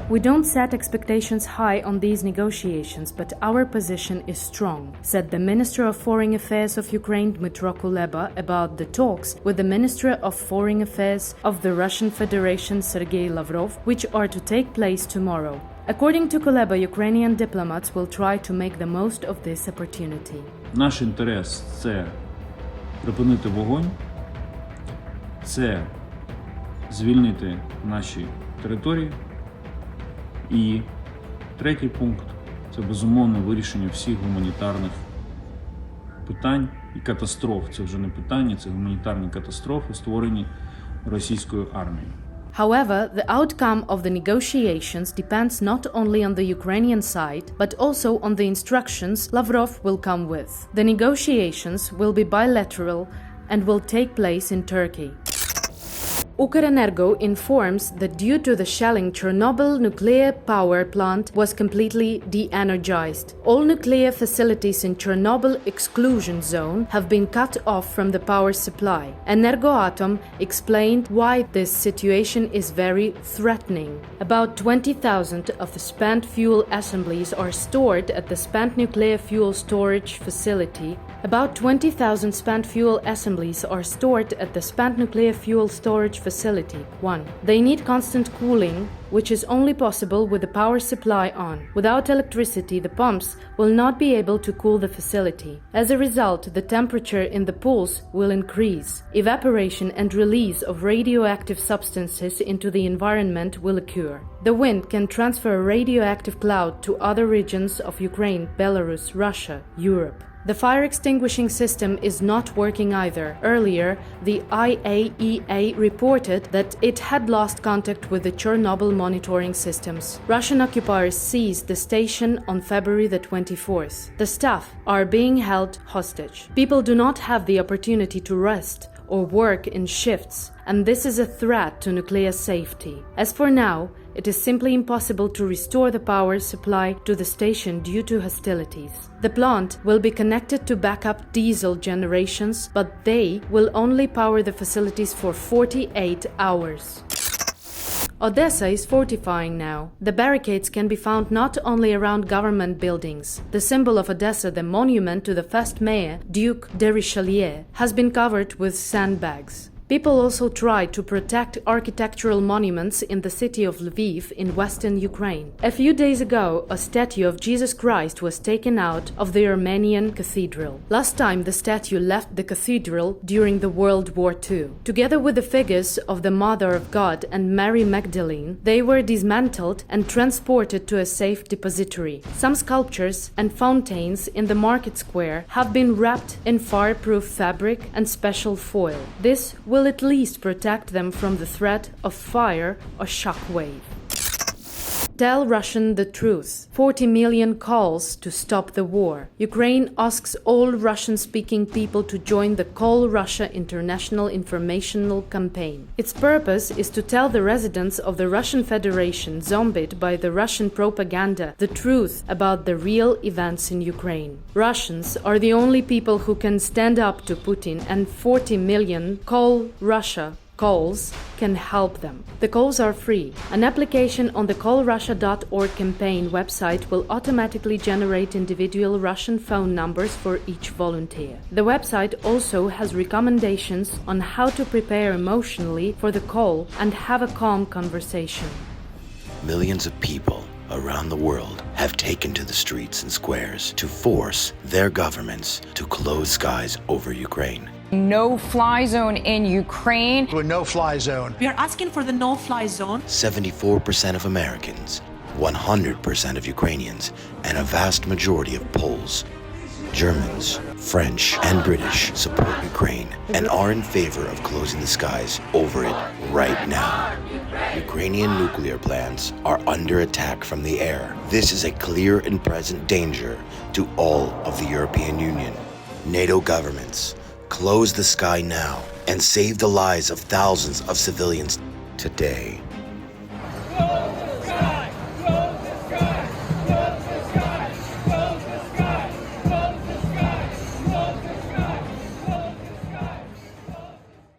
We don't set expectations high on these negotiations, but our position is strong, said the Minister of Foreign Affairs of Ukraine Dmytro Kuleba about the talks with the Minister of Foreign Affairs of the Russian Federation Sergei Lavrov, which are to take place tomorrow. According to Kuleba, Ukrainian diplomats will try to make the most of this opportunity. Наш інтерес – це припинити вогонь, це звільнити наші території. І третій пункт – це безумовне вирішення всіх гуманітарних питань і катастроф. Це вже не питання, це гуманітарні катастрофи, створені російською армією. However, the outcome of the negotiations depends not only on the Ukrainian side, but also on the instructions Lavrov will come with. The negotiations will be bilateral and will take place in Turkey. Ukrenergo informs that due to the shelling, Chernobyl nuclear power plant was completely de-energized. All nuclear facilities in Chernobyl exclusion zone have been cut off from the power supply. Energoatom explained why this situation is very threatening. About 20,000 of the spent fuel assemblies are stored at the spent nuclear fuel storage facility. About 20,000 spent fuel assemblies are stored at the spent nuclear fuel storage facility. 1. They need constant cooling, which is only possible with the power supply on. Without electricity, the pumps will not be able to cool the facility. As a result, the temperature in the pools will increase. Evaporation and release of radioactive substances into the environment will occur. The wind can transfer a radioactive cloud to other regions of Ukraine, Belarus, Russia, Europe. The fire extinguishing system is not working either. Earlier, the IAEA reported that it had lost contact with the Chernobyl monitoring systems. Russian occupiers seized the station on February the 24th. The staff are being held hostage. People do not have the opportunity to rest or work in shifts, and this is a threat to nuclear safety. As for now, it is simply impossible to restore the power supply to the station due to hostilities. The plant will be connected to backup diesel generations, but they will only power the facilities for 48 hours. Odessa is fortifying now. The barricades can be found not only around government buildings. The symbol of Odessa, the monument to the first mayor, Duke de Richelieu, has been covered with sandbags. People also try to protect architectural monuments in the city of Lviv in western Ukraine. A few days ago, a statue of Jesus Christ was taken out of the Armenian cathedral. Last time the statue left the cathedral during the World War II. Together with the figures of the Mother of God and Mary Magdalene, they were dismantled and transported to a safe depository. Some sculptures and fountains in the market square have been wrapped in fireproof fabric and special foil. This will at least protect them from the threat of fire or shockwave. Tell Russian the truth. 40 million calls to stop the war. Ukraine asks all Russian-speaking people to join the Call Russia International Informational Campaign. Its purpose is to tell the residents of the Russian Federation, zombied by the Russian propaganda, the truth about the real events in Ukraine. Russians are the only people who can stand up to Putin, and 40 million Call Russia calls can help them. The calls are free. An application on the callrussia.org campaign website will automatically generate individual Russian phone numbers for each volunteer. The website also has recommendations on how to prepare emotionally for the call and have a calm conversation. Millions of people around the world have taken to the streets and squares to force their governments to close skies over Ukraine. No-fly zone in Ukraine. To a no-fly zone. We are asking for the no-fly zone. 74% of Americans, 100% of Ukrainians, and a vast majority of Poles, Germans, French, and British support Ukraine and are in favor of closing the skies over it right now. Ukrainian nuclear plants are under attack from the air. This is a clear and present danger to all of the European Union. NATO governments, close the sky now and save the lives of thousands of civilians today.